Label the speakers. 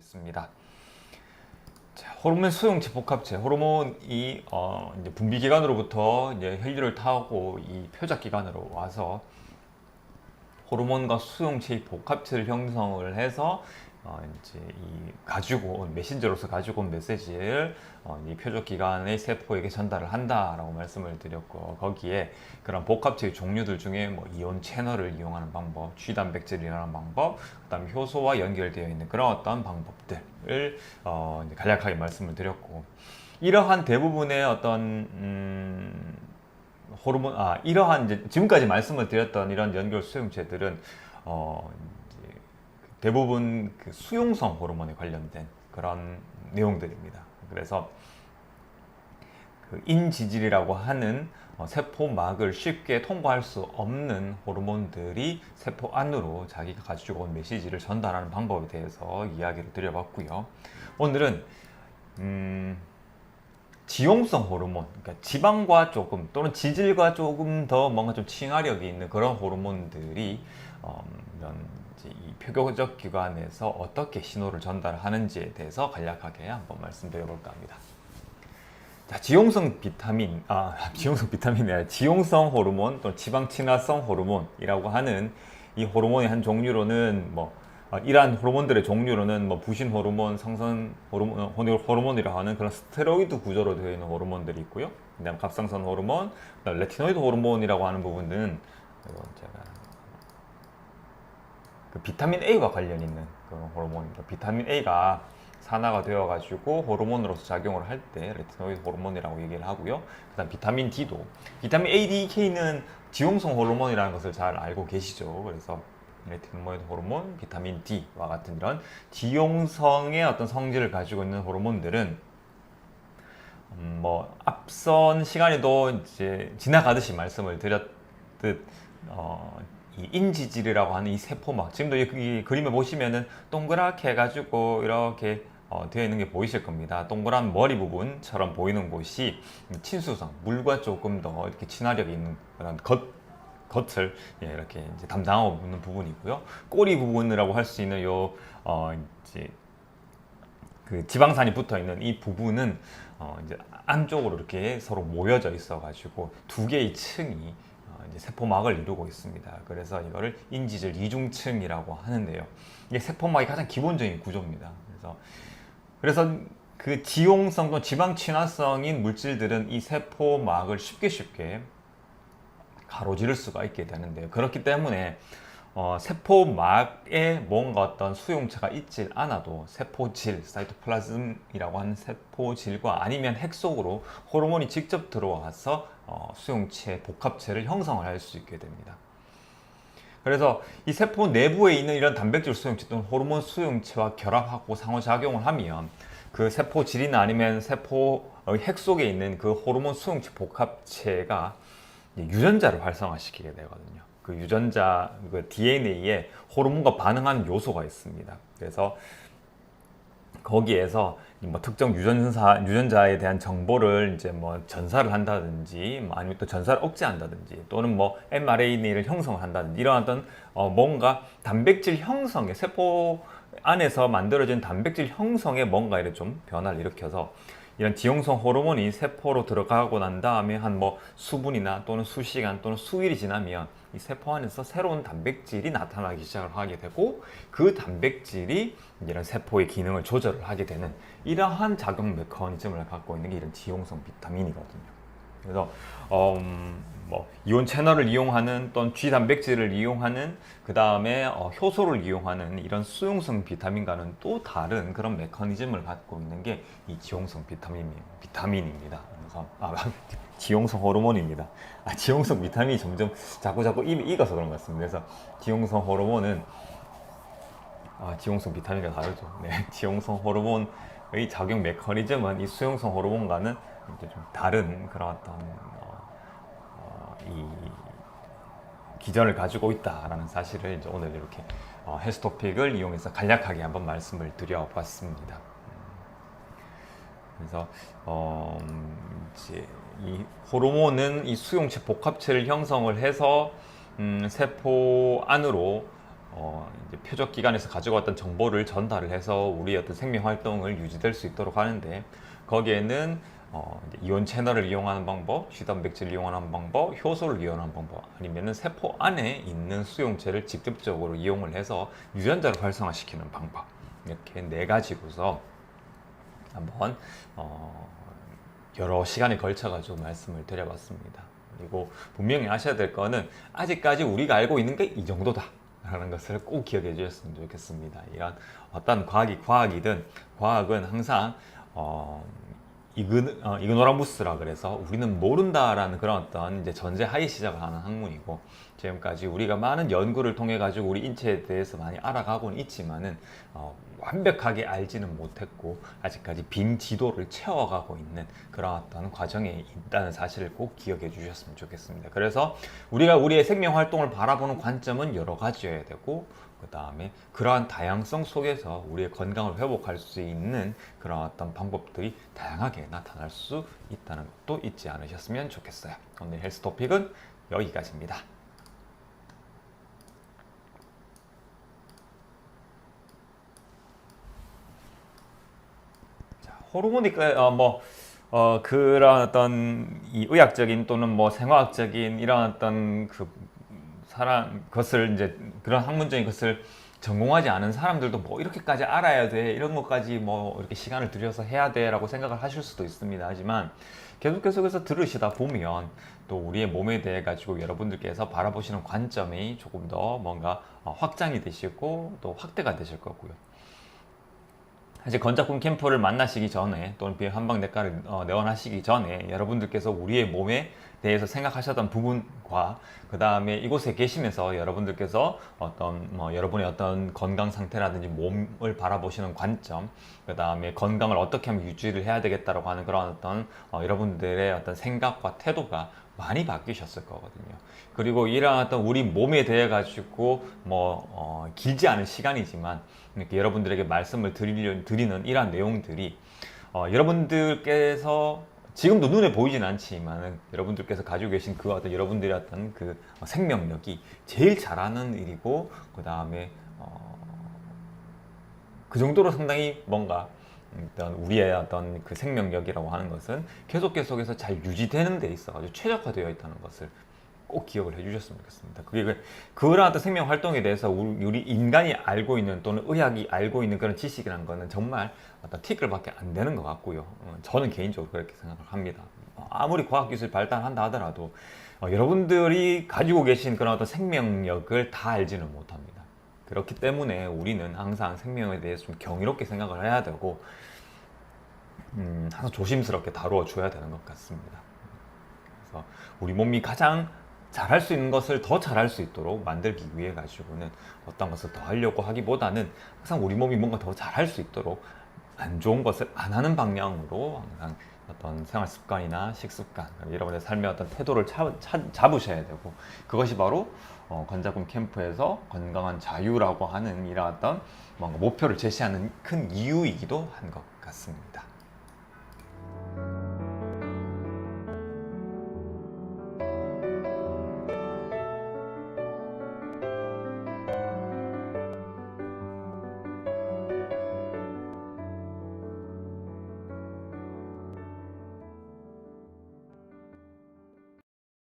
Speaker 1: 하겠습니다. 자, 호르몬 수용체 복합체, 호르몬이 이제 분비 기관으로부터 이제 혈류를 타고 이 표적 기관으로 와서 호르몬과 수용체의 복합체를 형성을 해서 이제 이 가지고 온 메신저로서 가지고 온 메시지를 이 표적 기관의 세포에게 전달을 한다라고 말씀을 드렸고, 거기에 그런 복합체의 종류들 중에 뭐 이온 채널을 이용하는 방법, G 단백질을 이용하는 방법, 그다음에 효소와 연결되어 있는 그런 어떤 방법들을 이제 간략하게 말씀을 드렸고, 이러한 대부분의 어떤 호르몬, 이러한 이제 지금까지 말씀을 드렸던 이런 연결 수용체들은 이제 대부분 그 수용성 호르몬에 관련된 그런 내용들입니다. 그래서 그 인지질이라고 하는 세포막을 쉽게 통과할 수 없는 호르몬들이 세포 안으로 자기가 가지고 온 메시지를 전달하는 방법에 대해서 이야기를 드려봤고요. 오늘은 지용성 호르몬, 그러니까 지방과 조금 또는 지질과 조금 더 뭔가 좀 친화력이 있는 그런 호르몬들이 이런 이 표교적 기관에서 어떻게 신호를 전달하는지에 대해서 간략하게 한번 말씀드려 볼까 합니다. 자, 지용성 비타민이 아니라 지용성 호르몬 또는 지방 친화성 호르몬이라고 하는 이 호르몬의 한 종류로는 이러한 호르몬들의 종류로는 부신 호르몬, 상선 호르몬이라고 하는 그런 스테로이드 구조로 되어 있는 호르몬들이 있고요. 그다음 갑상선 호르몬, 그다음 레티노이드 호르몬이라고 하는 부분은 제가 그 비타민 A와 관련 있는 그런 호르몬입니다. 비타민 A가 산화가 되어가지고 호르몬으로서 작용을 할 때 레티노이드 호르몬이라고 얘기를 하고요. 그다음 비타민 D도 비타민 A, D, K는 지용성 호르몬이라는 것을 잘 알고 계시죠. 그래서 레티노이드 호르몬, 비타민 D와 같은 이런 지용성의 어떤 성질을 가지고 있는 호르몬들은 앞선 시간에도 이제 지나가듯이 말씀을 드렸듯 이 인지질이라고 하는 이 세포막, 지금도 이 그림을 보시면은 동그랗게 해가지고 이렇게 되어 있는 게 보이실 겁니다. 동그란 머리 부분처럼 보이는 곳이 친수성, 물과 조금 더 이렇게 친화력이 있는 그런 겉을 이렇게 이제 담당하고 있는 부분이고요. 꼬리 부분이라고 할 수 있는 이제 그 지방산이 붙어 있는 이 부분은 이제 안쪽으로 이렇게 서로 모여져 있어 가지고 두 개의 층이 이제 세포막을 이루고 있습니다. 그래서 이거를 인지질 이중층이라고 하는데요. 이게 세포막의 가장 기본적인 구조입니다. 그래서 그 지용성 또 지방 친화성인 물질들은 이 세포막을 쉽게 가로지를 수가 있게 되는데요. 그렇기 때문에 세포막에 뭔가 어떤 수용체가 있질 않아도 세포질, 사이토플라즘이라고 하는 세포질과 아니면 핵 속으로 호르몬이 직접 들어와서 수용체, 복합체를 형성을 할 수 있게 됩니다. 그래서 이 세포 내부에 있는 이런 단백질 수용체 또는 호르몬 수용체와 결합하고 상호작용을 하면 그 세포질이나 아니면 세포의 핵 속에 있는 그 호르몬 수용체 복합체가 유전자를 활성화시키게 되거든요. 그 유전자, 그 DNA에 호르몬과 반응하는 요소가 있습니다. 그래서 거기에서 특정 유전자에 대한 정보를 이제 전사를 한다든지, 아니면 또 전사를 억제한다든지, 또는 mRNA를 형성한다든지, 이런 어떤 뭔가 단백질 형성에, 세포 안에서 만들어진 단백질 형성에 뭔가 이렇게 좀 변화를 일으켜서 이런 지용성 호르몬이 세포로 들어가고 난 다음에 한 수분이나 또는 수시간 또는 수일이 지나면 이 세포 안에서 새로운 단백질이 나타나기 시작을 하게 되고, 그 단백질이 이런 세포의 기능을 조절을 하게 되는 이러한 작용 메커니즘을 갖고 있는 게 이런 지용성 비타민이거든요. 그래서 이온 채널을 이용하는 또는 G 단백질을 이용하는, 그 다음에 효소를 이용하는 이런 수용성 비타민과는 또 다른 그런 메커니즘을 갖고 있는 게 이 지용성 비타민입니다. 그래서 지용성 호르몬입니다. 지용성 비타민이 점점 자꾸 입이 익어서 그런 것 같습니다. 그래서 지용성 호르몬은 지용성 비타민과 다르죠. 네, 지용성 호르몬의 작용 메커니즘은 이 수용성 호르몬과는 이제 좀 다른 그런 어떤 이 기전을 가지고 있다라는 사실을 이제 오늘 이렇게 헬스 토픽을 이용해서 간략하게 한번 말씀을 드려봤습니다. 그래서 이제 이 호르몬은 이 수용체 복합체를 형성을 해서 세포 안으로 이제 표적 기관에서 가지고 왔던 정보를 전달을 해서 우리의 어떤 생명 활동을 유지될 수 있도록 하는데, 거기에는 이제 이온 채널을 이용하는 방법, C단백질을 이용하는 방법, 효소를 이용하는 방법, 아니면은 세포 안에 있는 수용체를 직접적으로 이용을 해서 유전자를 활성화시키는 방법, 이렇게 네 가지고서 한번 여러 시간에 걸쳐 가지고 말씀을 드려봤습니다. 그리고 분명히 아셔야 될 거는 아직까지 우리가 알고 있는 게 이 정도다 라는 것을 꼭 기억해 주셨으면 좋겠습니다. 이런 어떤 과학이든, 과학은 항상 이그노라무스라 그래서 우리는 모른다라는 그런 어떤 이제 전제 하에 시작을 하는 학문이고, 지금까지 우리가 많은 연구를 통해 가지고 우리 인체에 대해서 많이 알아가고는 있지만은 완벽하게 알지는 못했고 아직까지 빈 지도를 채워가고 있는 그런 어떤 과정에 있다는 사실을 꼭 기억해 주셨으면 좋겠습니다. 그래서 우리가 우리의 생명 활동을 바라보는 관점은 여러 가지여야 되고, 그 다음에 그러한 다양성 속에서 우리의 건강을 회복할 수 있는 그런 어떤 방법들이 다양하게 나타날 수 있다는 것도 잊지 않으셨으면 좋겠어요. 오늘 헬스 토픽은 여기까지입니다. 자, 호르몬이 그런 어떤 이 의학적인 또는 뭐 생화학적인 이런 어떤 그 사람 것을 이제 그런 학문적인 것을 전공하지 않은 사람들도 뭐 이렇게까지 알아야 돼, 이런 것까지 뭐 이렇게 시간을 들여서 해야 돼라고 생각을 하실 수도 있습니다. 하지만 계속해서 들으시다 보면 또 우리의 몸에 대해 가지고 여러분들께서 바라보시는 관점이 조금 더 뭔가 확장이 되시고 또 확대가 되실 거고요. 사실 건작품 캠프를 만나시기 전에 또는 한방내과를 내원하시기 전에 여러분들께서 우리의 몸에 대해서 생각하셨던 부분과 그 다음에 이곳에 계시면서 여러분들께서 여러분의 어떤 건강 상태라든지 몸을 바라보시는 관점, 그 다음에 건강을 어떻게 하면 유지를 해야 되겠다라고 하는 그런 어떤 여러분들의 어떤 생각과 태도가 많이 바뀌셨을 거거든요. 그리고 이러한 어떤 우리 몸에 대해 가지고 길지 않은 시간이지만 이렇게 여러분들에게 말씀을 드리는 이러한 내용들이 여러분들께서 지금도 눈에 보이진 않지만 여러분들께서 가지고 계신 그 어떤 여러분들의 어떤 그 생명력이 제일 잘하는 일이고, 그 다음에 그 정도로 상당히 뭔가 일단 우리의 어떤 그 생명력이라고 하는 것은 계속해서 잘 유지되는 데 있어가지고 최적화되어 있다는 것을 꼭 기억을 해주셨으면 좋겠습니다. 그게 그런 어떤 생명 활동에 대해서 우리 인간이 알고 있는 또는 의학이 알고 있는 그런 지식이라는 거는 정말 어떤 티끌밖에 안 되는 것 같고요. 저는 개인적으로 그렇게 생각을 합니다. 아무리 과학기술이 발달한다 하더라도 여러분들이 가지고 계신 그런 어떤 생명력을 다 알지는 못합니다. 그렇기 때문에 우리는 항상 생명에 대해서 좀 경이롭게 생각을 해야 되고 항상 조심스럽게 다루어 줘야 되는 것 같습니다. 그래서 우리 몸이 가장 잘할 수 있는 것을 더 잘할 수 있도록 만들기 위해 가지고는 어떤 것을 더 하려고 하기보다는 항상 우리 몸이 뭔가 더 잘할 수 있도록 안 좋은 것을 안 하는 방향으로 항상 어떤 생활 습관이나 식습관, 여러분의 삶의 어떤 태도를 잡으셔야 되고, 그것이 바로 건작품 캠프에서 건강한 자유라고 하는 이런 어떤 뭔가 목표를 제시하는 큰 이유이기도 한 것 같습니다.